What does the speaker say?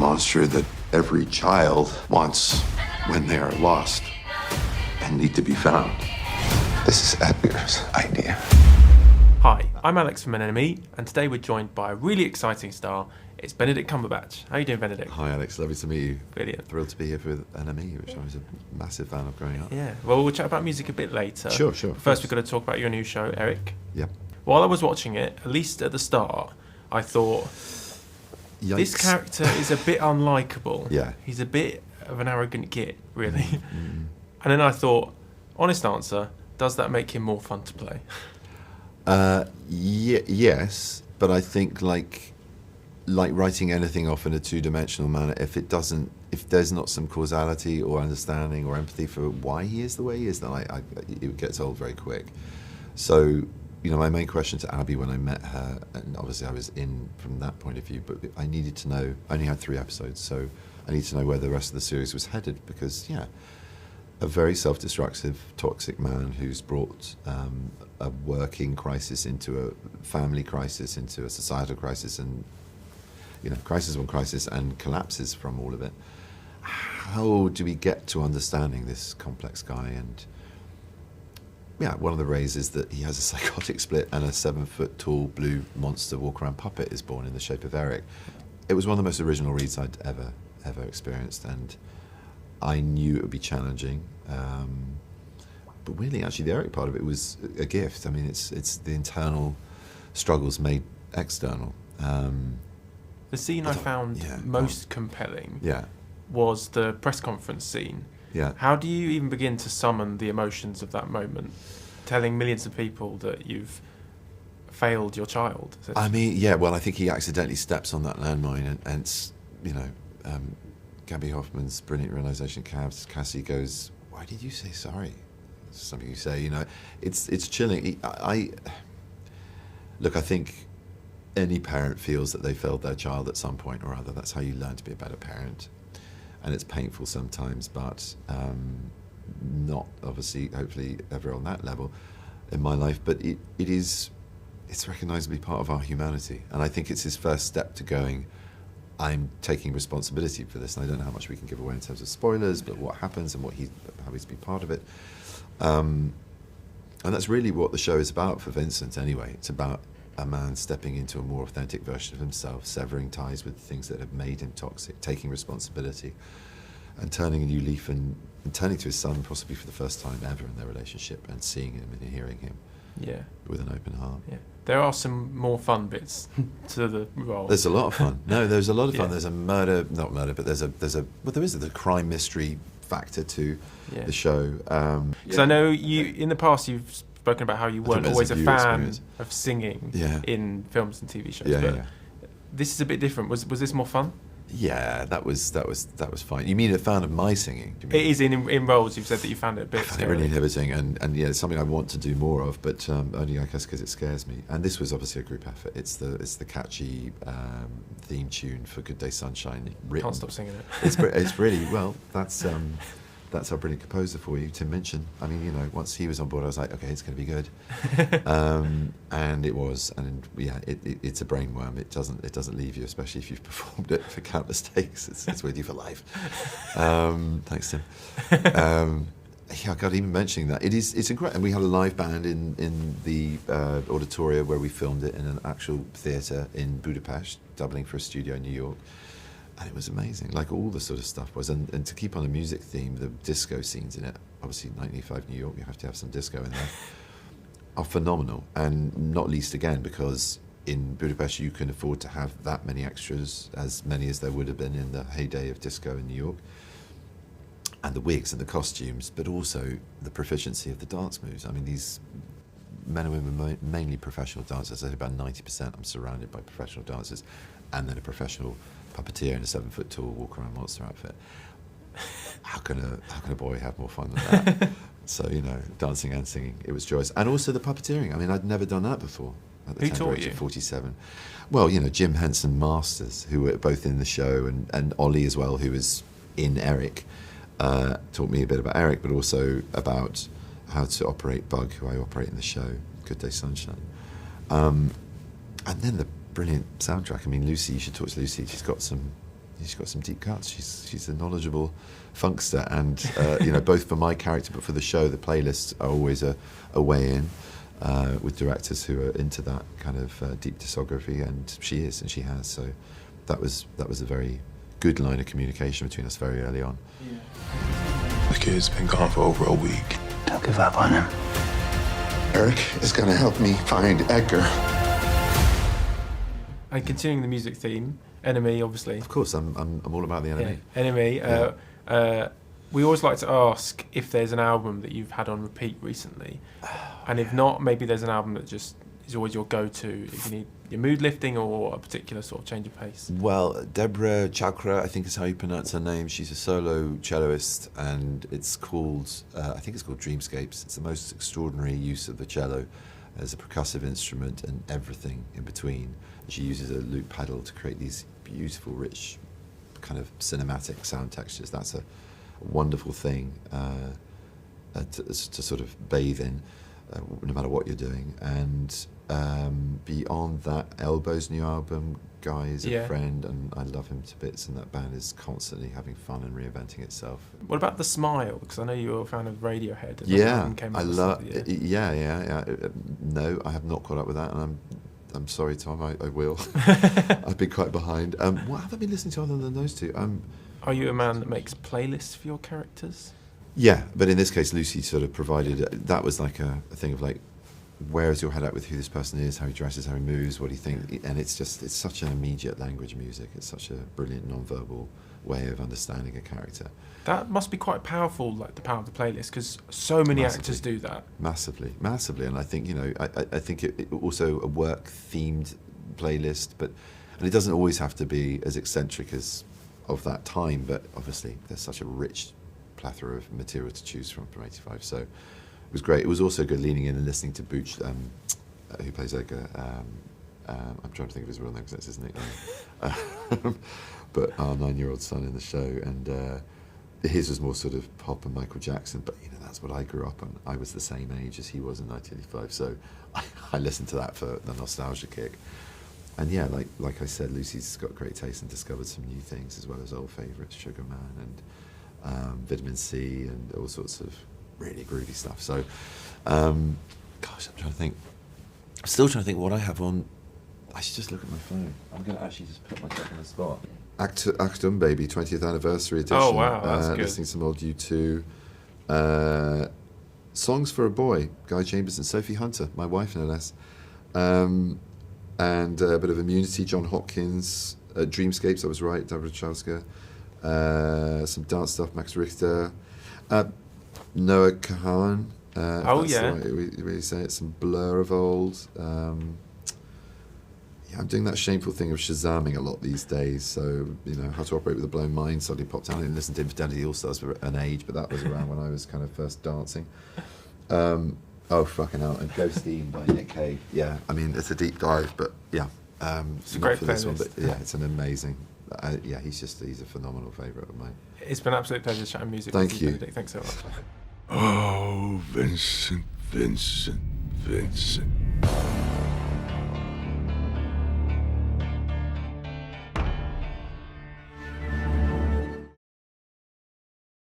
monster that every child wants when they are lost and need to be found. This is Edgar's idea. Hi, I'm Alex from NME, and today we're joined by a really exciting star. It's Benedict Cumberbatch. How are you doing, Benedict? Hi Alex, lovely to meet you. Brilliant. Thrilled to be here with NME, which I was a massive fan of growing up. Yeah, well, we'll chat about music a bit later. Sure. First, we've got to talk about your new show, Eric. Yeah. While I was watching it, at least at the start, I thought, Yikes. this character is a bit unlikable. Yeah. He's a bit of an arrogant git, really. Mm-hmm. And then I thought, honest answer, does that make him more fun to play? Yes, but I think like writing anything off in a two-dimensional manner, if there's not some causality or understanding or empathy for why he is the way he is, then it gets old very quick. So, my main question to Abby when I met her, and obviously I was in from that point of view, but I needed to know, I only had 3 episodes, so I need to know where the rest of the series was headed, because, a very self-destructive, toxic man who's brought a working crisis into a family crisis, into a societal crisis, and crisis on crisis, and collapses from all of it. How do we get to understanding this complex guy? And one of the rays is that he has a psychotic split, and a 7-foot-tall blue monster walk-around puppet is born in the shape of Eric. It was one of the most original reads I'd ever experienced, and I knew it would be challenging. But really, actually, the Eric part of it was a gift. I mean, it's the internal struggles made external. The scene I found most compelling was the press conference scene. Yeah. How do you even begin to summon the emotions of that moment, telling millions of people that you've failed your child? I mean, well, I think he accidentally steps on that landmine, and Gabby Hoffman's brilliant realization, Cassie goes, "Why did you say sorry?" It's something you say, it's chilling. I think any parent feels that they failed their child at some point or other. That's how you learn to be a better parent. And it's painful sometimes, but not obviously, hopefully, ever on that level in my life. But it's recognisably part of our humanity. And I think it's his first step to going, I'm taking responsibility for this. And I don't know how much we can give away in terms of spoilers, but what happens and how he's been part of it. And that's really what the show is about for Vincent anyway. It's about a man stepping into a more authentic version of himself, severing ties with the things that have made him toxic, taking responsibility, and turning a new leaf and turning to his son possibly for the first time ever in their relationship, and seeing him and hearing him with an open heart. Yeah. There are some more fun bits to the role. There's a lot of fun. No, there's a lot of fun. There's a not murder, but there is the crime mystery factor to the show. Because I know in the past you've spoken about how you weren't always a fan of singing in films and TV shows. But this is a bit different. Was this more fun? Yeah, that was fine. You mean a fan of my singing? It is in roles. You've said that you found it a bit scary. Really inhibiting, and it's something I want to do more of, but only I guess because it scares me. And this was obviously a group effort. It's the catchy theme tune for Good Day Sunshine. Can't stop singing it. It's really well. That's our brilliant composer for you, Tim Minchin. I mean, once he was on board, I was like, okay, it's going to be good, and it was. And it's a brainworm. It doesn't leave you, especially if you've performed it for countless takes. It's with you for life. Thanks, Tim. I got even mentioning that it's incredible. And we had a live band in the auditorium where we filmed it in an actual theatre in Budapest, doubling for a studio in New York. And it was amazing, like all the sort of stuff was. And to keep on a music theme, the disco scenes in it, obviously 1985 New York, you have to have some disco in there, are phenomenal. And not least, again, because in Budapest you can afford to have that many extras, as many as there would have been in the heyday of disco in New York. And the wigs and the costumes, but also the proficiency of the dance moves. I mean, these men and women, mainly professional dancers. I say about 90% I'm surrounded by professional dancers, and then a professional puppeteer in a 7-foot-tall walk-around monster outfit. How can a boy have more fun than that? So, dancing and singing, it was joyous. And also the puppeteering. I mean, I'd never done that before. At the Who taught you? 47. Well, Jim Henson Masters, who were both in the show, and Ollie as well, who was in Eric, taught me a bit about Eric, but also about how to operate Bug, who I operate in the show, Good Day Sunshine. And then the brilliant soundtrack. I mean, Lucy, you should talk to Lucy. She's got some, she's got some deep cuts. She's a knowledgeable funkster, and both for my character but for the show, the playlists are always a way in with directors who are into that kind of deep discography, and she is, and she has. So that was a very good line of communication between us very early on. Yeah. The kid's been gone for over a week. Don't give up on him. Eric is going to help me find Edgar. And continuing the music theme, Enemy, obviously. Of course, I'm all about the Enemy. Yeah. Enemy. Yeah. We always like to ask if there's an album that you've had on repeat recently, and if not, maybe there's an album that just is always your go-to if you need your mood lifting or a particular sort of change of pace. Well, Deborah Chakra, I think is how you pronounce her name. She's a solo celloist, and it's called, I think it's called Dreamscapes. It's the most extraordinary use of the cello as a percussive instrument and everything in between. She uses a loop pedal to create these beautiful, rich, kind of cinematic sound textures. That's a wonderful thing to sort of bathe in, no matter what you're doing. And beyond that, Elbow's new album, Guy is a friend, and I love him to bits, and that band is constantly having fun and reinventing itself. What about The Smile? Because I know you're a fan of Radiohead. And I love. Yeah. No, I have not caught up with that, and I'm sorry, Tom. I will. I've been quite behind. What have I been listening to other than those two? Are you a man that makes playlists for your characters? Yeah, but in this case, Lucy sort of provided. That was like a thing of like, where is your head at with who this person is, how he dresses, how he moves, what do you think? And it's such an immediate language music. It's such a brilliant non-verbal way of understanding a character. That must be quite powerful, like the power of the playlist, because so many actors do that. Massively. And I think, I think it also a work-themed playlist, and it doesn't always have to be as eccentric as of that time, but obviously there's such a rich plethora of material to choose from 85, so it was great. It was also good leaning in and listening to Booch, who plays Edgar. I'm trying to think of his real name because that's his nickname. But our 9-year-old son in the show, and his was more sort of pop and Michael Jackson, but that's what I grew up on. I was the same age as he was in 1985, so I listened to that for the nostalgia kick. And yeah, like I said, Lucy's got great taste and discovered some new things as well as old favourites, Sugar Man and Vitamin C and all sorts of really groovy stuff. So, I'm still trying to think what I have on. I should just look at my phone. I'm going to actually just put myself on the spot. Achtung Baby, 20th anniversary edition. Oh wow, that's good. Listening to some old U2. Songs for a Boy, Guy Chambers and Sophie Hunter, my wife no less. And a bit of Immunity, John Hopkins. Dreamscapes, I was right, Deborah Chowska. Some dance stuff, Max Richter. Noah Kahan. That's the way we really say it. Some Blur of old. I'm doing that shameful thing of Shazamming a lot these days. So, How to Operate with a Blown Mind suddenly popped out. I didn't listen to Infidelity All-Stars for an age, but that was around when I was kind of first dancing. Oh, fucking hell. And Ghosteen by Nick Cave. Yeah, it's a deep dive, but yeah. It's a great for this one, but yeah, it's an amazing... he's a phenomenal favourite of mine. It's been an absolute pleasure chatting music with you. Benedict. Thanks so much. Oh, Vincent, Vincent, Vincent.